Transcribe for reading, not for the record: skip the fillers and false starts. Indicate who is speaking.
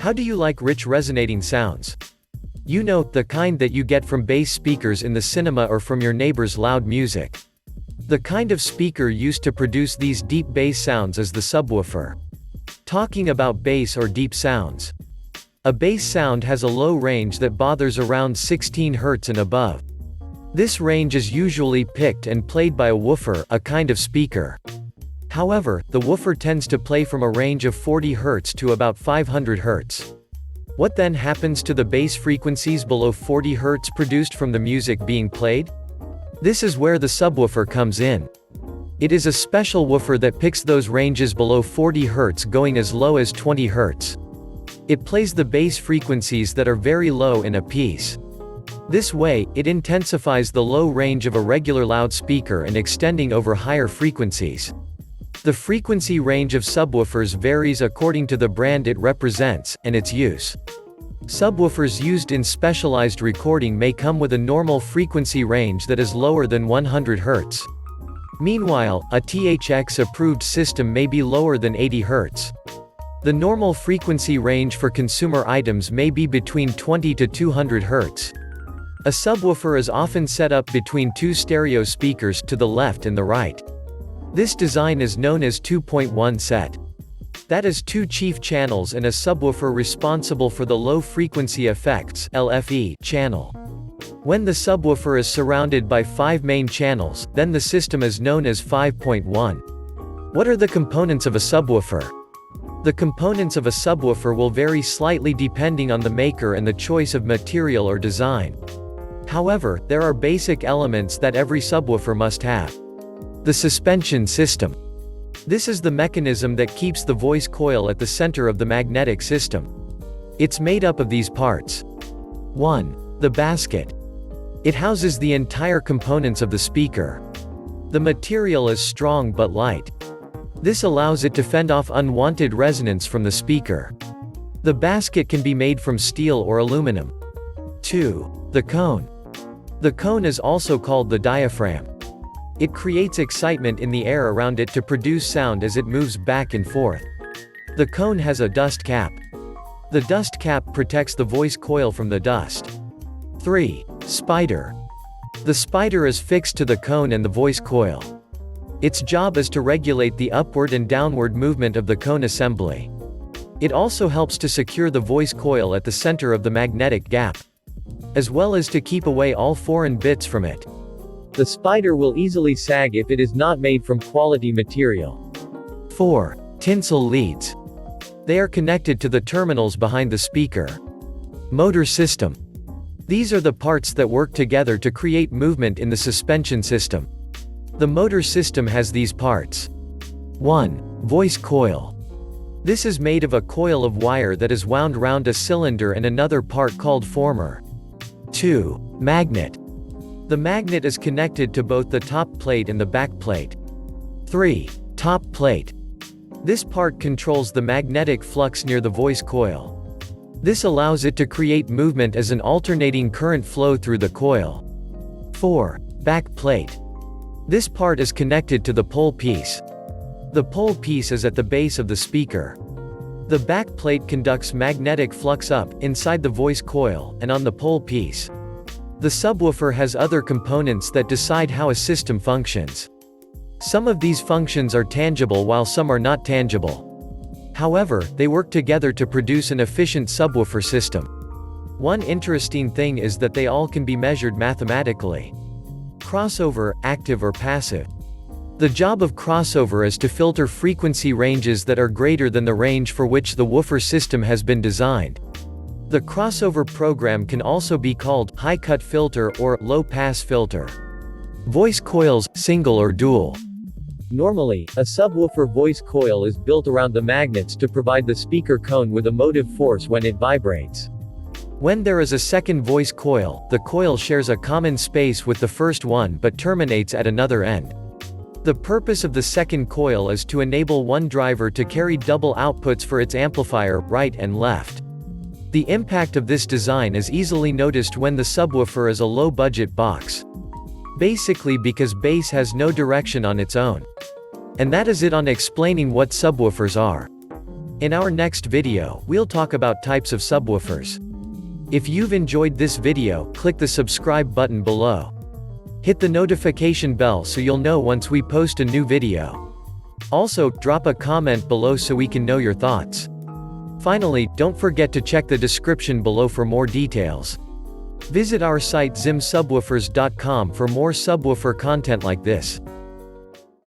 Speaker 1: How do you like rich resonating sounds? You know, the kind that you get from bass speakers in the cinema or from your neighbor's loud music. The kind of speaker used to produce these deep bass sounds is the subwoofer. Talking about bass or deep sounds. A bass sound has a low range that bothers around 16 Hz and above. This range is usually picked and played by a woofer, a kind of speaker. However, the woofer tends to play from a range of 40 Hz to about 500 Hz. What then happens to the bass frequencies below 40 Hz produced from the music being played? This is where the subwoofer comes in. It is a special woofer that picks those ranges below 40 Hz going as low as 20 Hz. It plays the bass frequencies that are very low in a piece. This way, it intensifies the low range of a regular loudspeaker and extending over higher frequencies. The frequency range of subwoofers varies according to the brand it represents, and its use. Subwoofers used in specialized recording may come with a normal frequency range that is lower than 100 Hz. Meanwhile, a THX-approved system may be lower than 80 Hz. The normal frequency range for consumer items may be between 20 to 200 Hz. A subwoofer is often set up between two stereo speakers to the left and the right. This design is known as 2.1 set. That is two chief channels and a subwoofer responsible for the low-frequency effects (LFE) channel. When the subwoofer is surrounded by 5 main channels, then the system is known as 5.1. What are the components of a subwoofer? The components of a subwoofer will vary slightly depending on the maker and the choice of material or design. However, there are basic elements that every subwoofer must have. The suspension system. This is the mechanism that keeps the voice coil at the center of the magnetic system. It's made up of these parts. 1. The basket. It houses the entire components of the speaker. The material is strong but light. This allows it to fend off unwanted resonance from the speaker. The basket can be made from steel or aluminum. 2. The cone. The cone is also called the diaphragm. It creates excitement in the air around it to produce sound as it moves back and forth. The cone has a dust cap. The dust cap protects the voice coil from the dust. 3. Spider. The spider is fixed to the cone and the voice coil. Its job is to regulate the upward and downward movement of the cone assembly. It also helps to secure the voice coil at the center of the magnetic gap, as well as to keep away all foreign bits from it. The spider will easily sag if it is not made from quality material. 4. Tinsel leads. They are connected to the terminals behind the speaker. Motor system. These are the parts that work together to create movement in the suspension system. The motor system has these parts. 1. Voice coil. This is made of a coil of wire that is wound round a cylinder and another part called former. 2. Magnet. The magnet is connected to both the top plate and the back plate. 3. Top plate. This part controls the magnetic flux near the voice coil. This allows it to create movement as an alternating current flow through the coil. 4. Back plate. This part is connected to the pole piece. The pole piece is at the base of the speaker. The back plate conducts magnetic flux up, inside the voice coil, and on the pole piece. The subwoofer has other components that decide how a system functions. Some of these functions are tangible while some are not tangible. However, they work together to produce an efficient subwoofer system. One interesting thing is that they all can be measured mathematically. Crossover, active or passive. The job of crossover is to filter frequency ranges that are greater than the range for which the woofer system has been designed. The crossover program can also be called high-cut filter or low-pass filter. Voice coils, single or dual. Normally, a subwoofer voice coil is built around the magnets to provide the speaker cone with a motive force when it vibrates. When there is a second voice coil, the coil shares a common space with the first one but terminates at another end. The purpose of the second coil is to enable one driver to carry double outputs for its amplifier, right and left. The impact of this design is easily noticed when the subwoofer is a low-budget box. Basically because bass has no direction on its own. And that is it on explaining what subwoofers are. In our next video, we'll talk about types of subwoofers. If you've enjoyed this video, click the subscribe button below. Hit the notification bell so you'll know once we post a new video. Also, drop a comment below so we can know your thoughts. Finally, don't forget to check the description below for more details. Visit our site zimsubwoofers.com for more subwoofer content like this.